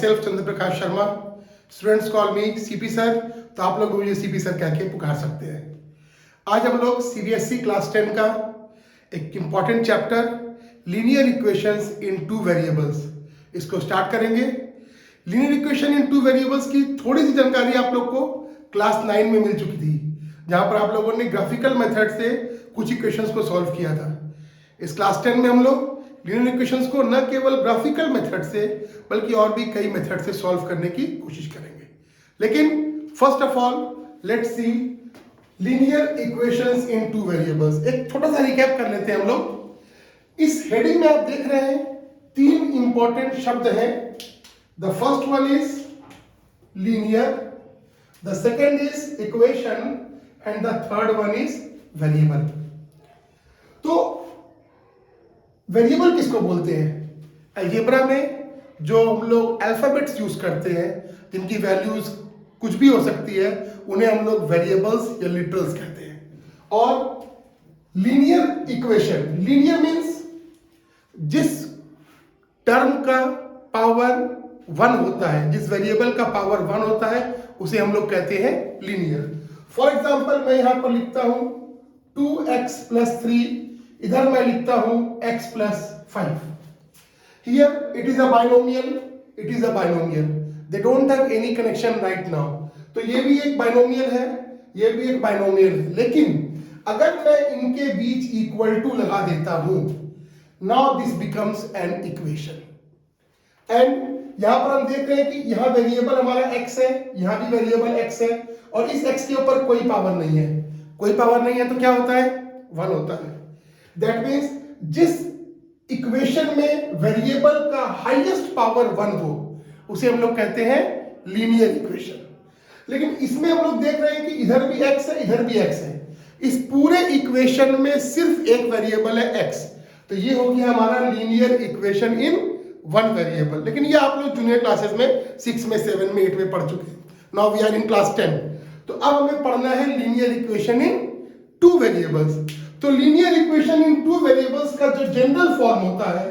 Self Chandra Prakash Sharma, students call me CP sir, तो आप लोग मुझे सीपी सर कह के पुकार सकते हैं। आज हम लोग सीबीएसई क्लास 10 का एक important chapter linear equations in two variables इसको स्टार्ट करेंगे। Linear equation in two variables की थोड़ी सी जानकारी आप लोग को क्लास 9 में मिल चुकी थी, जहां पर आप लोगों ने ग्राफिकल मेथड से कुछ इक्वेशंस को सॉल्व किया था। इस क्लास 10 में हम लोग लीनियर इक्वेशंस को न केवल ग्राफिकल मेथड से बल्कि और भी कई मेथड से सॉल्व करने की कोशिश करेंगे। लेकिन first of all let's see linear equations in two variables. एक छोटा सा रिकैप कर लेते हैं हम लोग। इस हेडिंग में आप देख रहे हैं तीन इंपॉर्टेंट शब्द हैं। The first one is linear, the second is equation and the third one is variable. तो वेरिएबल किसको बोलते हैं? अलजेब्रा में जो हम लोग अल्फाबेट्स यूज करते हैं, जिनकी वैल्यूज कुछ भी हो सकती है, उन्हें हम लोग वेरिएबल्स या लिटरल्स कहते हैं। और लीनियर इक्वेशन, लीनियर मींस जिस टर्म का पावर 1 होता है, जिस वेरिएबल का पावर 1 होता है, उसे हम लोग कहते हैं लीनियर। फॉर एग्जाम्पल मैं यहां पर लिखता हूं 2x + 3, इधर मैं लिखता हूं x + 5। Here it is a binomial, it is a binomial. They don't have any connection right now. तो ये भी एक बाइनोमियल है, ये भी एक बाइनोमियल है। लेकिन अगर मैं इनके बीच इक्वल टू लगा देता हूं, now this becomes an equation. And यहां पर हम देख रहे हैं कि यहां वेरिएबल हमारा x है, यहां भी वेरिएबल x है, और इस x के ऊपर कोई पावर नहीं है। कोई पावर नहीं है तो क्या होता है? 1 होता है। दैट मीन्स जिस इक्वेशन में वेरिएबल का हाईएस्ट पावर 1 हो, उसे हम लोग कहते हैं लीनियर इक्वेशन। लेकिन इसमें हम लोग देख रहे हैं कि इधर भी x है, इधर भी x है। इस पूरे इक्वेशन में सिर्फ एक वेरिएबल है x, तो ये हो गया हमारा लीनियर इक्वेशन इन 1 वेरिएबल। लेकिन ये आप लोग जूनियर क्लासेस में 6 में 7 में 8 में पढ़ चुके हैं। Now we are in class 10। तो अब हमें पढ़ना है लीनियर इक्वेशन इन 2 वेरिएबल्स। तो लीनियर इक्वेशन इन 2 वेरिएबल्स का जो जनरल फॉर्म होता है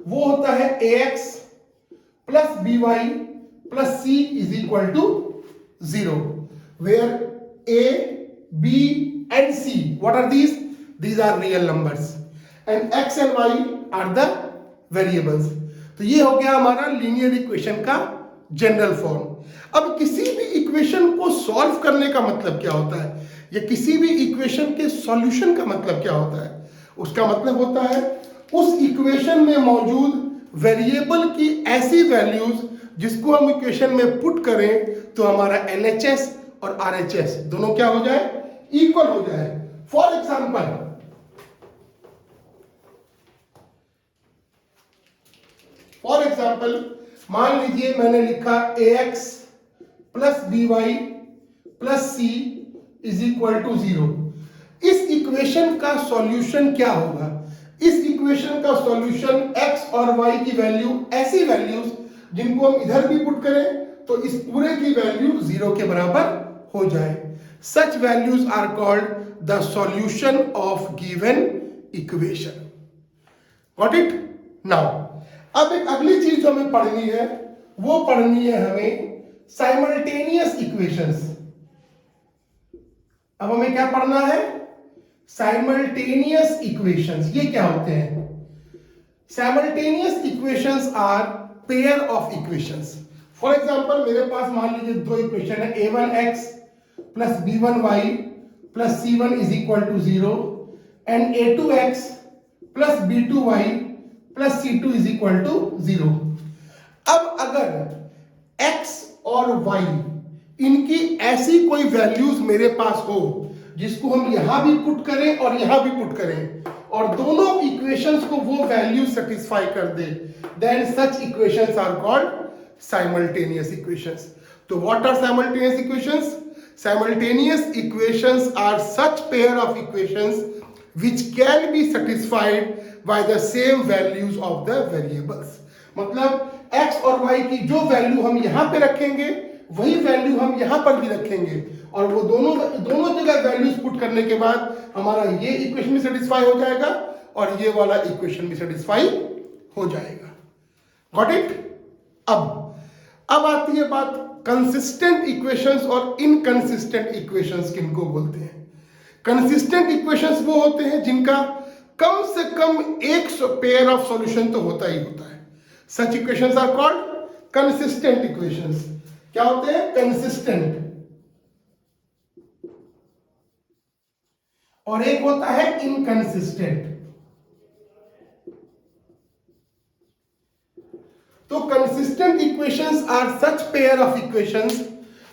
वो होता है ax + by + c = 0, where a, b and c, what are these? These are real numbers and x and y are the variables. तो ये हो गया हमारा लीनियर इक्वेशन का जनरल फॉर्म। अब किसी भी इक्वेशन को सॉल्व करने का मतलब क्या होता है, या किसी भी इक्वेशन के सॉल्यूशन का मतलब क्या होता है? उसका मतलब होता है उस इक्वेशन में मौजूद वेरिएबल की ऐसी वैल्यूज जिसको हम इक्वेशन में पुट करें तो हमारा LHS और RHS दोनों क्या हो जाए? इक्वल हो जाए। फॉर एग्जाम्पल मान लीजिए मैंने लिखा ax + by + c = 0। इस इक्वेशन का सॉल्यूशन क्या होगा? इस इक्वेशन का सॉल्यूशन x और y की वैल्यू, ऐसी वैल्यूज जिनको हम इधर भी पुट करें तो इस पूरे की वैल्यू 0 के बराबर हो जाए। Such values are called the solution of given equation. Got it? Now अब एक अगली चीज जो हमें पढ़नी है, वो पढ़नी है हमें साइमल्टेनियस इक्वेशंस। अब हमें क्या पढ़ना है? Simultaneous equations. ये क्या होते हैं? Simultaneous equations are pair of equations. For example मेरे पास मान लीजिए 2 इक्वेशन है, a1x + b1y + c1 = 0 and a2x + b2y + c2 = 0। अब अगर x और y इनकी ऐसी कोई वैल्यूज मेरे पास हो जिसको हम यहां भी पुट करें और यहां भी पुट करें, और दोनों इक्वेशंस को वो वैल्यू सेटिस्फाई कर दे, then such equations are called simultaneous equations. तो what are simultaneous equations? Simultaneous equations are such pair of equations which can be satisfied by the same values of the variables। मतलब x और y की जो value हम यहां पे रखेंगे वही वैल्यू हम यहां पर भी रखेंगे, और वो दोनों जगह वैल्यूज पुट करने के बाद हमारा ये इक्वेशन भी सेटिस्फाई हो जाएगा और ये वाला इक्वेशन भी सेटिस्फाई हो जाएगा। Got it? अब अब आती है बात कंसिस्टेंट इक्वेशंस और इनकंसिस्टेंट इक्वेशंस किनको बोलते हैं। कंसिस्टेंट इक्वेशंस वो होते हैं जिनका कम से कम एक पेयर ऑफ सॉल्यूशन तो होता ही होता है। Such equations are called consistent equations. क्या होते हैं? कंसिस्टेंट। और एक होता है इनकंसिस्टेंट। तो consistent equations are such pair of equations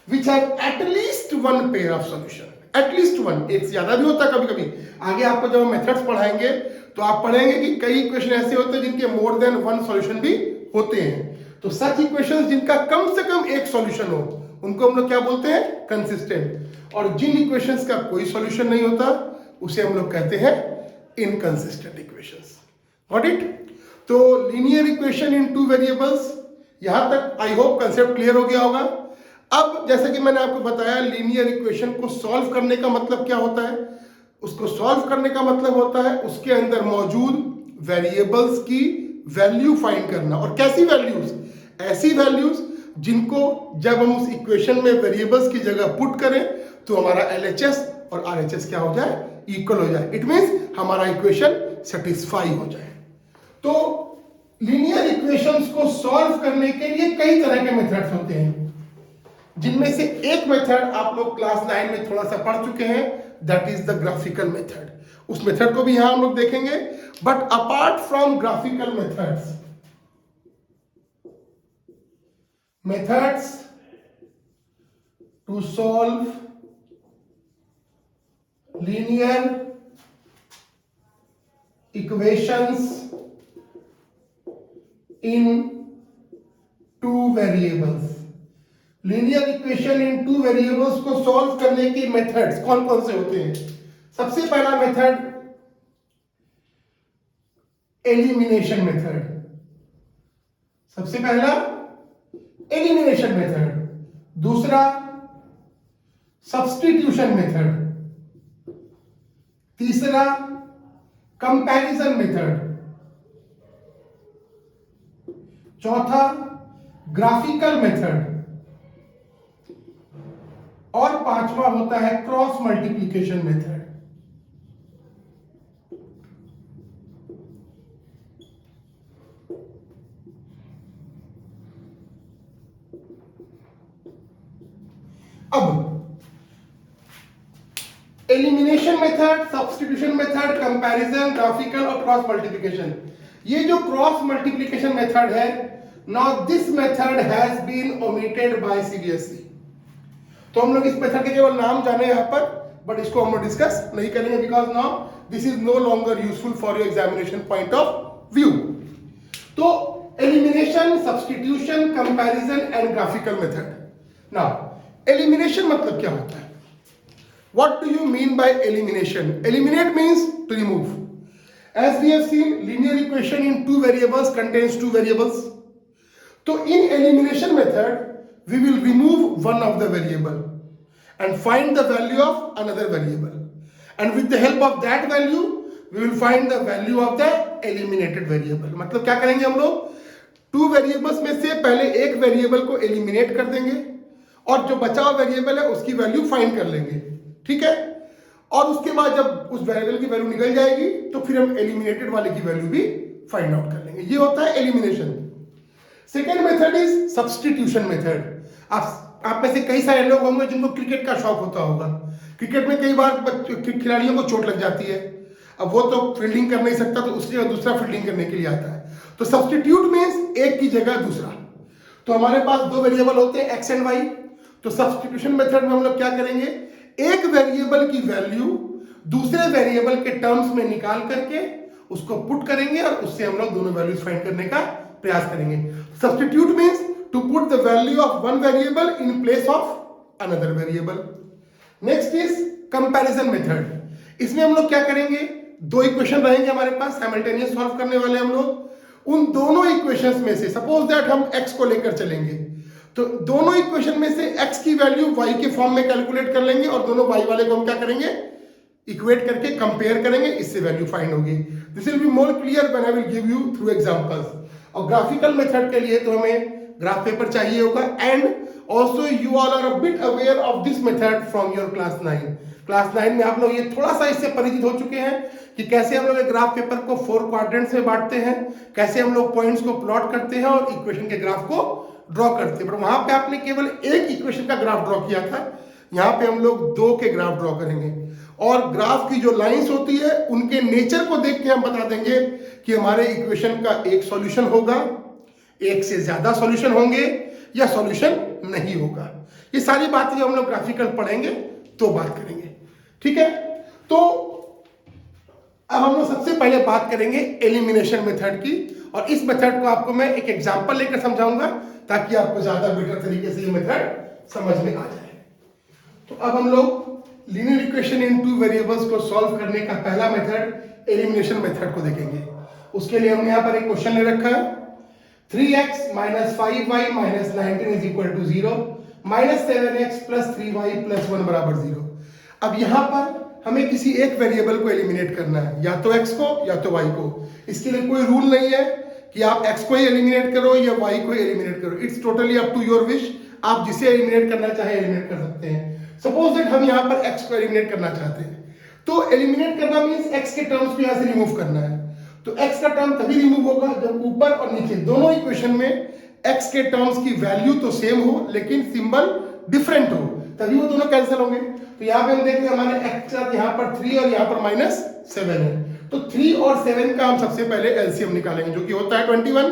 which have at least one pair of solution. At least one, एक से ज्यादा भी होता है कभी कभी। आगे आपको जब मेथड्स पढ़ाएंगे तो आप पढ़ेंगे कि कई इक्वेशन ऐसे होते हैं जिनके मोर देन वन सॉल्यूशन भी होते हैं। तो सच इक्वेशंस जिनका कम से कम एक सॉल्यूशन हो उनको हम लोग क्या बोलते हैं? कंसिस्टेंट। और जिन इक्वेशंस का कोई सॉल्यूशन नहीं होता उसे हम लोग कहते हैं इनकंसिस्टेंट इक्वेशंस। Got it? तो linear equation in two variables, यहां तक आई होप कंसेप्ट क्लियर हो गया होगा। अब जैसे कि मैंने आपको बताया लीनियर इक्वेशन को सॉल्व करने का मतलब क्या होता है? उसको सॉल्व करने का मतलब होता है उसके अंदर मौजूद वेरिएबल्स की वैल्यू फाइंड करना। और कैसी वैल्यूज? ऐसी वैल्यूज जिनको जब हम उस इक्वेशन में वेरिएबल्स की जगह पुट करें तो हमारा LHS और RHS क्या हो जाए? इक्वल हो जाए। इट मीन्स हमारा इक्वेशन सेटिस्फाई हो जाए। तो लीनियर इक्वेशंस को सॉल्व करने के लिए कई तरह के मेथड्स होते हैं, जिनमें से एक मेथड आप लोग क्लास 9 में थोड़ा सा पढ़ चुके हैं, that is the graphical method. उस मेथड को भी यहां हम लोग देखेंगे। But apart from graphical methods to solve linear equations in two variables. Linear equation in two variables को सॉल्व करने की मेथड्स कौन कौन से होते हैं? सबसे पहला मेथड एलिमिनेशन मेथड। सबसे पहला एलिमिनेशन मेथड। दूसरा सब्स्टिट्यूशन मेथड। तीसरा कंपैरिजन मेथड। चौथा ग्राफिकल मेथड। और पांचवा होता है क्रॉस मल्टीप्लिकेशन मेथड। अब elimination method, substitution method, comparison, graphical और क्रॉस मल्टीप्लिकेशन। ये जो क्रॉस मल्टीप्लिकेशन मेथड है, now this method has been omitted by CBSE। तो हम लोग इस मेथड के केवल नाम जाने यहां पर, बट इसको हम लोग डिस्कस नहीं करेंगे because now this is no longer useful for your examination point of view. तो elimination, substitution, comparison and graphical method. Now elimination मतलब क्या होता है? What do you mean by elimination? Eliminate means to remove. As we have seen, linear equation in two variables contains two variables. So in elimination method, we will remove one of the variable and find the value of another variable. And with the help of that value, we will find the value of the eliminated variable. मतलब क्या करेंगे हम लोग? To variables में से पहले एक variable को एलिमिनेट कर देंगे और जो बचा हुआ वेरिएबल है उसकी वैल्यू फाइंड कर लेंगे। ठीक है? और उसके बाद जब उस वेरिएबल की वैल्यू निकल जाएगी तो फिर हम एलिमिनेटेड वाले की वैल्यू भी फाइंड आउट कर लेंगे। ये होता है elimination. Second method is substitution method. आप में से कई सारे लोग होंगे जिनको क्रिकेट का शौक होता होगा। क्रिकेट में कई बार खिलाड़ियों को चोट लग जाती है, अब वो तो फील्डिंग कर नहीं सकता तो उसकी जगह दूसरा फील्डिंग करने के लिए आता है। तो सब्स्टिट्यूट मींस एक की जगह दूसरा। तो हमारे पास दो वेरिएबल होते हैं एक्स एंड वाई। तो सब्स्टिट्यूशन मेथड में हम लोग क्या करेंगे? एक वेरिएबल की वैल्यू दूसरे वेरिएबल के टर्म्स में निकाल करके उसको पुट करेंगे और उससे हम लोग दोनों वैल्यूज फाइंड करने का प्रयास करेंगे। Substitute means to put the value of one variable in place of another variable. Next is comparison method. इसमें हम लोग क्या करेंगे? दो इक्वेशन रहेंगे हमारे पास, साइमल्टेनियस सॉल्व करने वाले हम लोग। उन दोनों इक्वेशंस में से सपोज दैट हम x को लेकर चलेंगे तो दोनों इक्वेशन में से x की वैल्यू y के फॉर्म में कैलकुलेट कर लेंगे और दोनों y वाले को हम क्या करेंगे? इक्वेट करके कंपेयर करेंगे, इससे वैल्यू फाइंड होगी। This will be more clear when I will give you through examples. और ग्राफिकल मेथड के लिए तो हमें ग्राफ पेपर चाहिए होगा, and also you all are a bit aware of this method from your class 9। Class 9 में आप लोग ये थोड़ा सा इससे परिचित हो चुके हैं कि कैसे हम लोग ग्राफ पेपर को 4 क्वाड्रेंट्स में बांटते हैं, कैसे हम लोग पॉइंट्स को प्लॉट करते हैं और इक्वेशन के ग्राफ को ड्रॉ करते हैं। पर वहां पे आपने केवल एक इक्वेशन का ग्राफ ड्रॉ किया था, यहाँ पे हम लोग 2 के ग्राफ ड्रॉ करेंगे, और ग्राफ की जो लाइंस होती है उनके नेचर को देख के हम बता देंगे कि हमारे इक्वेशन का एक सॉल्यूशन होगा, एक से ज्यादा सॉल्यूशन होंगे, या सॉल्यूशन नहीं होगा। ये सारी बातें जो हम लोग ग्राफिकल पढ़ेंगे तो बात करेंगे, ठीक है। तो अब हम लोग सबसे पहले बात करेंगे एलिमिनेशन मेथड की, और इस मेथड को आपको मैं एक एग्जांपल लेकर समझाऊंगा ताकि आपको ज्यादा बेटर तरीके से ये मेथड समझ में आ जाए। तो अब हम लोग लीनियर इक्वेशन इन 2 वेरिएबल्स को सॉल्व करने का पहला मेथड एलिमिनेशन मेथड को देखेंगे। उसके लिए हमने यहाँ पर एक क्वेश्चन ले रखा है, 3x - 5y - 19 = 0, -7x + 3y + 1 = 0। अब यहाँ पर हमें किसी एक वेरिएबल को एलिमिनेट करना है, या तो x को या तो y को। इसके लिए कोई रूल नहीं है कि आप x को ही एलिमिनेट करो या y को ही एलिमिनेट करो, it's totally up to your wish. आप जिसे एलिमिनेट करना चाहे एलिमिनेट कर सकते हैं। सपोज दैट हम यहाँ पर x को एलिमिनेट करना चाहते हैं, तो एलिमिनेट करना मींस x के टर्म्स को यहाँ से रिमूव करना है। तो x का टर्म तभी रिमूव होगा जब ऊपर और नीचे दोनों इक्वेशन में x के टर्म्स की वैल्यू तो सेम हो लेकिन सिंबल डिफरेंट हो, तभी वो दोनों कैंसिल होंगे। तो यहाँ पे हम देखते हैं हमारे x के साथ यहाँ पर 3 और यहाँ पर -7 है, तो 3 और 7 का हम सबसे पहले एलसीएम निकालेंगे जो कि होता है 21।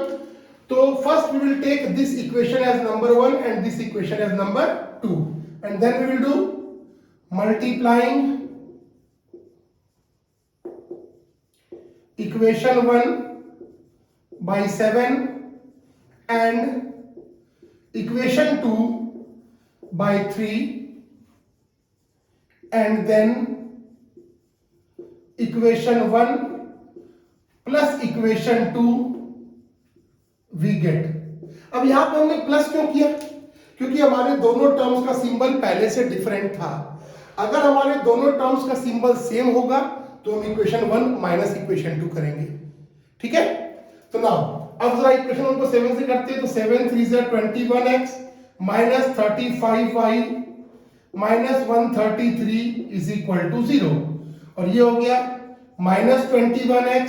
तो first we will take this equation as number 1 and this equation as number 2, and then we will do multiplying equation 1 by 7 and equation 2 by 3, and then equation 1 plus equation 2 we get। अब यहां पे हमने plus क्यों किया? क्योंकि हमारे दोनों terms का सिंबल पहले से डिफरेंट था। अगर हमारे दोनों टर्म्स का सिंबल सेम होगा तो हम इक्वेशन 1 माइनस इक्वेशन 2 करेंगे, ठीक है। तो नाउ अब जरा इक्वेशन 1 को 7 से करते हैं, तो 7 3 = 21x - 35y - 133 = 0, और ये हो गया -21x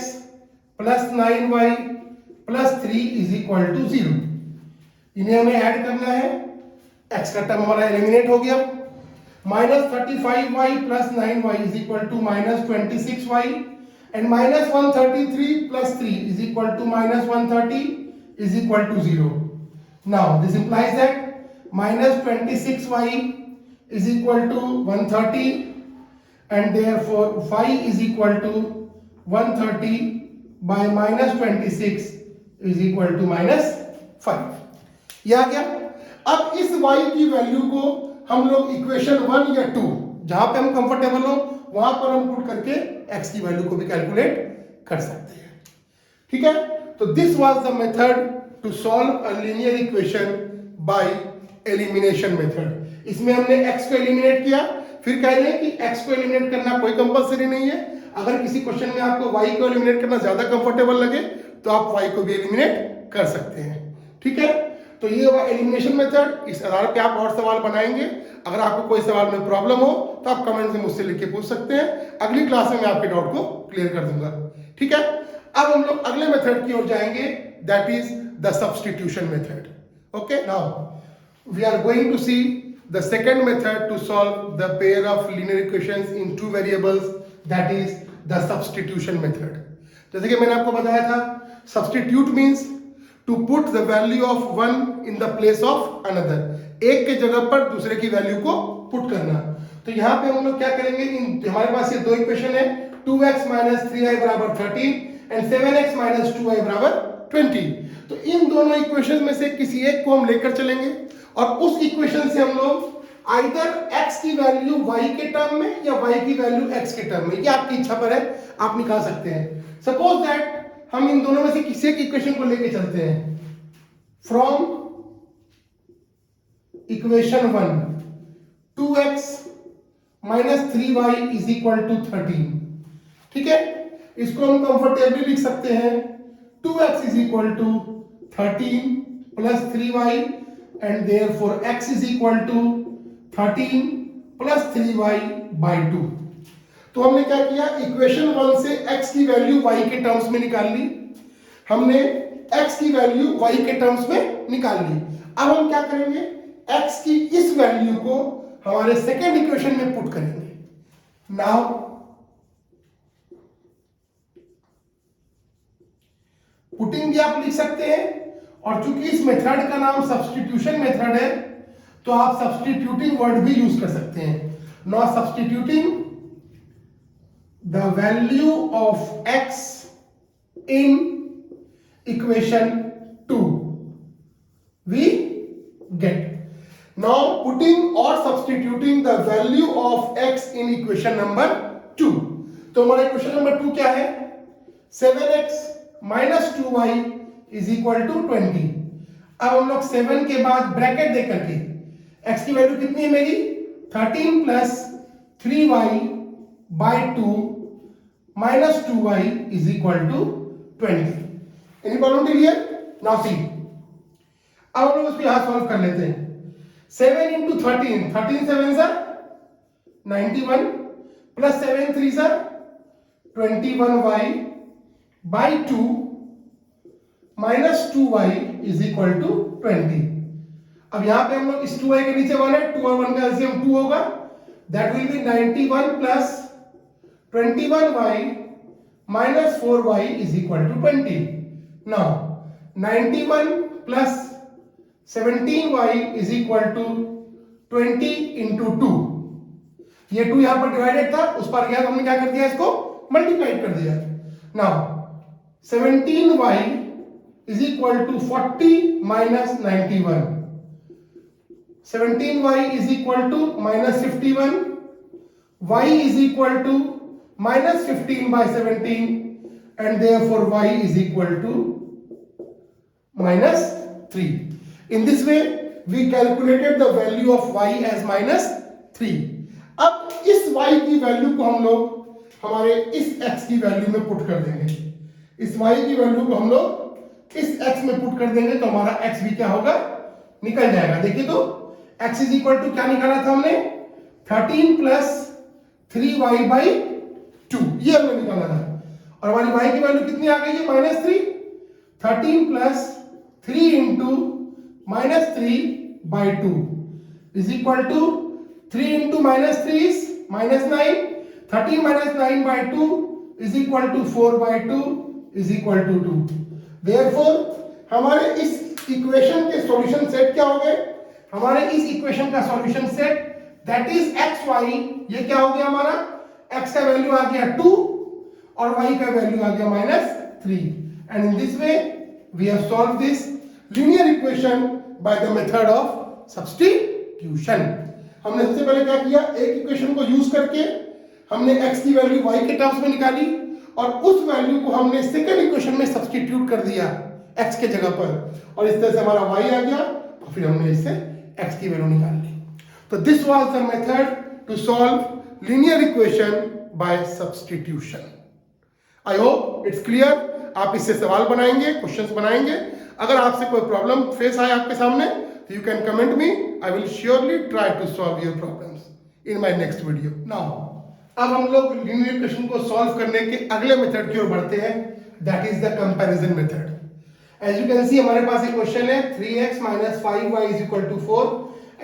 + 9y + 3 = 0। इन्हें हमें ऐड करना है, x का टर्म हमारा एलिमिनेट हो गया, -35y + 9y = -26y, and -133 + 3 = -130 = 0। Now this implies that -26y = 130, and therefore y = 130 by -26 = -5। यह आ गया। अब इस y की वैल्यू को हम लोग इक्वेशन 1 या 2 जहां पे हम कंफर्टेबल हो वहां पर हम पुट करके x की वैल्यू को भी कैलकुलेट कर सकते हैं, ठीक है। तो this was the method to solve a linear equation by elimination method. इसमें हमने x को एलिमिनेट किया, फिर कह रहे हैं कि x को एलिमिनेट करना कोई कंपलसरी नहीं है। अगर किसी क्वेश्चन में आपको y को एलिमिनेट करना ज्यादा कंफर्टेबल लगे तो आप y को भी एलिमिनेट कर सकते हैं, ठीक है। तो ये होगा एलिमिनेशन मेथड। इस आधार पे आप और सवाल बनाएंगे। अगर आपको कोई सवाल में प्रॉब्लम हो तो आप कमेंट में मुझसे लिख के पूछ सकते हैं, अगली क्लास में मैं आपके डाउट को क्लियर कर दूंगा, ठीक है। अब हम लोग अगले मेथड की ओर जाएंगे, that is the substitution method. Okay, now we are going to see the second method to solve the pair of linear equations in 2 variables, that is the substitution method. जैसे कि मैंने आपको बताया था, substitute means to put the value of one in the place of another, एक के जगह पर दूसरे की वैल्यू को पुट करना। तो यहाँ पे हम लोग क्या करेंगे, हमारे पास ये 2 इक्वेशन है, 2x - 3y = 13 and 7x - 2y = 20। तो इन दोनों इक्वेशन में से किसी एक को हम लेकर चलेंगे और उस इक्वेशन से हम लोग आइदर x की वैल्यू y के टर्म में या y की वैल्यू x के टर्म में, ये आपकी इच्छा पर है, आप निकाल सकते हैं। सपोज दैट हम इन दोनों में से किसी एक इक्वेशन को लेके चलते हैं। फ्रॉम इक्वेशन 1 2x - 3y = 13, ठीक है। इसको हम कंफर्टेबली लिख सकते हैं 2x = 13 plus 3y and therefore x is equal to 13 plus 3y by 2। तो हमने क्या किया, इक्वेशन 1 से x की वैल्यू y के टर्म्स में निकाल ली, हमने x की वैल्यू y के टर्म्स में निकाल ली। अब हम क्या करेंगे, x की इस वैल्यू को हमारे सेकेंड इक्वेशन में पुट करेंगे। नाउ पुटिंग भी आप लिख सकते हैं, और चूंकि इस मेथड का नाम सब्स्टिट्यूशन मेथड है तो आप सब्स्टिट्यूटिंग वर्ड भी यूज कर सकते हैं। Now substituting the value of x in equation 2 we get। now putting or substituting the value of x in equation number 2। तो हमारा इक्वेशन नंबर 2 क्या है, 7x minus 2y is equal to 20। अब हम लोग 7 के बाद ब्रैकेट दे करके x की वैल्यू कितनी है मेरी, 13 plus 3y by 2 minus 2y is equal to 20। Any problem till here? Now see, अब हम लोग उसको यहां सॉल्व कर लेते हैं। 7 into 13, 13 7 are 91 plus 7 3 are 21y by 2 minus 2y is equal to 20। अब यहां पे हम लोग इस 2y के नीचे 1 है, 2 और 1 का एलसीएम 2 होगा, that will be 91 plus 21y minus 4y is equal to 20। now 91 plus 17y is equal to 20 into 2। ये 2 यहां पर डिवाइडेड था, उस पर गया तो हमने क्या कर दिया, इसको मल्टीप्लाई कर दिया। Now 17y is equal to 40 minus 91। 17y is equal to minus 51, y is equal to minus 15 by 17 and therefore y is equal to minus 3। In this way we calculated the value of y as minus 3। अब इस y की value को हम लोग हमारे इस x की value में पुट कर देंगे, इस y की वैल्यू को हम लोग इस x में पुट कर देंगे तो हमारा x भी क्या होगा, निकल जाएगा। देखिए तो x इज इक्वल टू क्या निकाला था हमने, 13 प्लस 3y by 2, ये हमने निकाला था, और हमारी y की वैल्यू कितनी आ गई है, minus 3। 13 plus 3 into minus 3 by 2 is equal to 3 into minus 3 is minus 9, 13 minus 9 by 2 is equal to 4 by 2 is equal to 2। therefore हमारे इस इक्वेशन के सॉल्यूशन सेट क्या हो गए, हमारे इस इक्वेशन का solution set that is x y, ये क्या हो गया हमारा, x का वैल्यू आ गया 2 और y का वैल्यू आ गया -3। And in this way we have solve this linear equation by the method of substitution. हमने सबसे पहले क्या किया, एक इक्वेशन को यूज करके हमने x की वैल्यू y के टर्म्स में निकाली और उस वैल्यू को हमने सेकंड इक्वेशन में सब्स्टिट्यूट कर दिया x के जगह पर, और इस तरह से हमारा y आ गया और फिर हमने इससे x की वैल्यू निकाल ली। तो this was the method to solve linear equation by substitution. I hope it's clear. आप इससे सवाल बनाएंगे, क्वेश्चंस बनाएंगे। अगर आपसे कोई प्रॉब्लम फेस आए आपके सामने तो you can comment me, I will surely try to solve your problems in my next video. Now अब हम लोग लीनियर इक्वेशन को सॉल्व करने के अगले मेथड की ओर बढ़ते हैं, that is the comparison method. As you can see हमारे पास एक क्वेश्चन है 3x minus 5y is equal to 4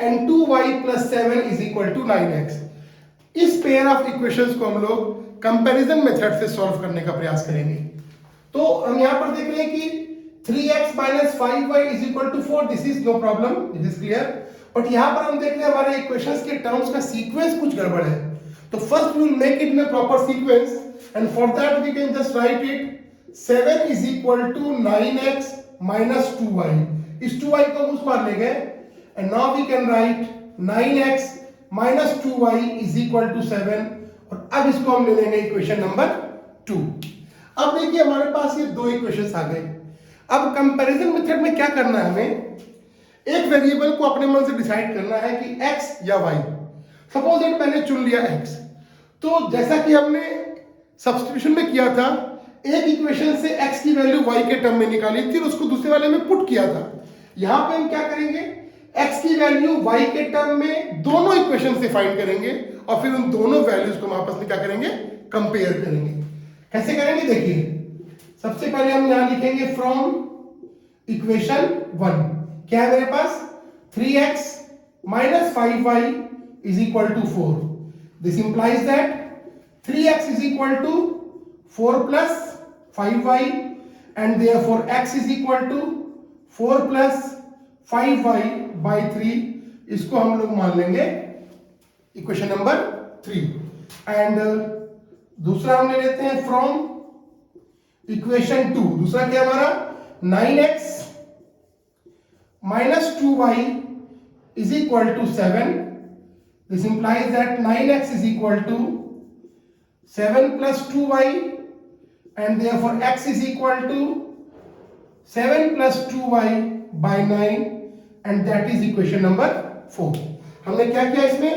and 2y plus 7 is equal to 9x। इस पेयर ऑफ इक्वेशंस को हम लोग कंपैरिजन मेथड से सॉल्व करने का प्रयास करेंगे। तो हम यहाँ पर देख रहे हैं कि 3x minus 5y is equal to 4, this is no problem, this is clear। But यहाँ पर हम देख रहे हैं हमारे इक्वेशंस के टर्म्स का सीक्वेंस कुछ गड़बड़ है। तो first we will make it in a proper sequence and for that we can just write it 7 is equal to 9x minus 2y। इस 2y को उस पार ले गए and now we can write 9x minus 2y is equal to 7, और अब इसको हम ले लेंगे इक्वेशन नंबर 2। अब देखिए हमारे पास ये दो इक्वेशंस आ गए। अब कंपैरिजन मेथड में क्या करना है, हमें एक वेरिएबल को अपने मन से डिसाइड करना है कि x या y। सपोज दैट मैंने चुन लिया x, तो जैसा कि हमने सब्स्टिट्यूशन में किया था, एक इक्वेशन से x की वैल्यू y के टर्म में निकाली थी और उसको दूसरे वाले में पुट किया था। यहां पे हम क्या करेंगे, x की वैल्यू y के टर्म में दोनों इक्वेशन से फाइंड करेंगे और फिर उन दोनों वैल्यूज को हम आपस में क्या करेंगे, कंपेयर करेंगे। कैसे करेंगे देखिए, सबसे पहले हम यहां लिखेंगे फ्रॉम इक्वेशन 1, क्या है मेरे पास 3x minus 5y is equal to 4. This implies that 3x is equal to 4 plus 5y and therefore x is equal to 4 plus 5y by 3. इसको हम लोग मान लेंगे इक्वेशन नंबर 3 एंड दूसरा हम ले लेते हैं फ्रॉम इक्वेशन 2। दूसरा क्या हमारा 9x minus 2y is equal to 7. This implies that 9x is equal to 7 plus 2y and therefore x is equal to 7 plus 2y by 9 and that is equation number 4. हमने क्या किया इसमें,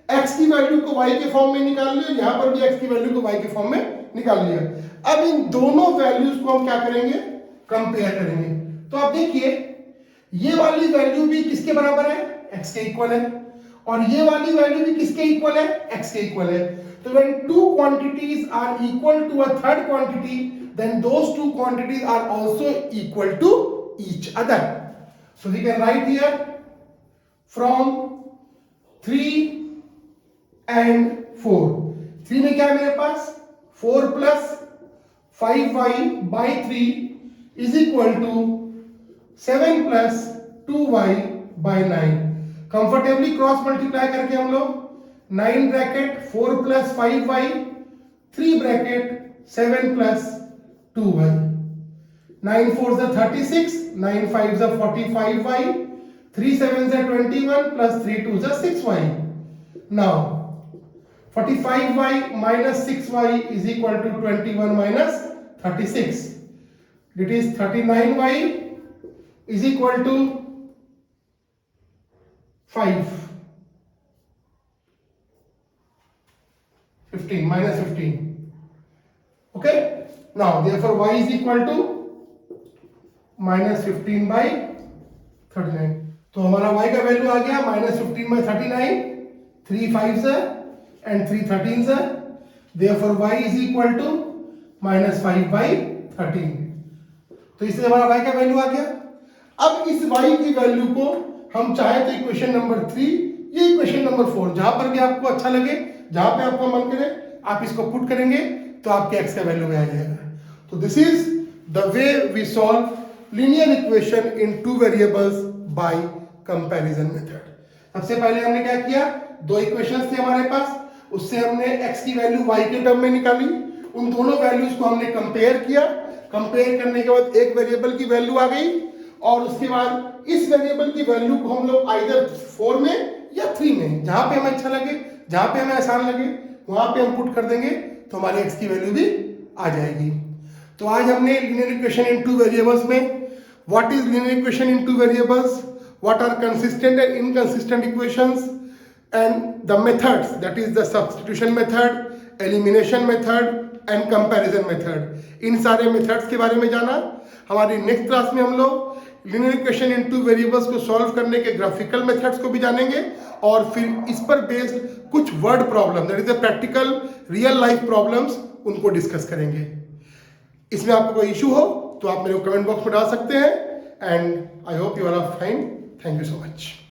x की value को y के form में निकाल लिया, यहां पर भी x की वैल्यू को y के फॉर्म में निकाल लिया। अब इन दोनों वैल्यूज को हम क्या करेंगे, कंपेयर करेंगे। तो आप देखिए ये वाली वैल्यू भी किसके बराबर है, x के इक्वल है, और ये वाली वैल्यू भी किसके इक्वल है, x के इक्वल है। तो when two quantities are equal to a third quantity, then those two quantities are also equal to each other. So we can write here from 3 and 4. 3 में क्या है मेरे पास 4 plus 5y by 3 is equal to 7 plus 2y by 9. Comfortably cross multiply करके हम लोग 9 bracket 4 plus 5y 3 bracket 7 plus 2y, 9 4 36, 9 5 45y, 3 7 21 plus 3 2 6y. Now 45y minus 6y is equal to 21 minus 36. It is 39y is equal to 5, 15 minus 15. Okay, now therefore y is equal to minus 15 by 39. तो हमारा y का value आ गया minus 15 by 39, 3 5s and 3 13s, therefore y is equal to minus 5 by 13. तो इससे हमारा y का value आ गया। अब इस y की वैल्यू को हम चाहे तो इक्वेशन नंबर 3 या इक्वेशन नंबर 4, जहां पर भी आपको अच्छा लगे, जहां पे आपको मन करे आप इसको पुट करेंगे तो आपके x का वैल्यू में आ जाएगा। तो this is the way we solve linear equation in two variables by comparison method. सबसे पहले हमने क्या किया, दो इक्वेशंस थे हमारे पास, उससे हमने x की वैल्यू y के टर्म में निकाली, उन दोनों वैल्यूज को हमने कंपेयर किया। कंपेयर करने के बाद एक वेरिएबल की वैल्यू आ गई और उसके बाद इस वेरिएबल की वैल्यू को हम लोग आइदर 4 में या 3 में, जहां पे हमें अच्छा लगे, जहां पे हमें आसान लगे वहां पे हम पुट कर देंगे तो हमारी x की वैल्यू भी आ जाएगी। तो आज हमने linear equation in two variables में what is linear equation in two variables, what are consistent and inconsistent equations and the methods, that is the substitution method, elimination method and comparison method, इन सारे methods के बारे में जाना। हमारी next class में हम लोग linear equation in two variables को सॉल्व करने के ग्राफिकल मेथड्स को भी जानेंगे और फिर इस पर बेस्ड कुछ word problem, that is the practical real life problems, उनको डिस्कस करेंगे। इसमें आपको कोई इशू हो तो आप मेरे को कमेंट बॉक्स में डाल सकते हैं and I hope you are fine. Thank you so much.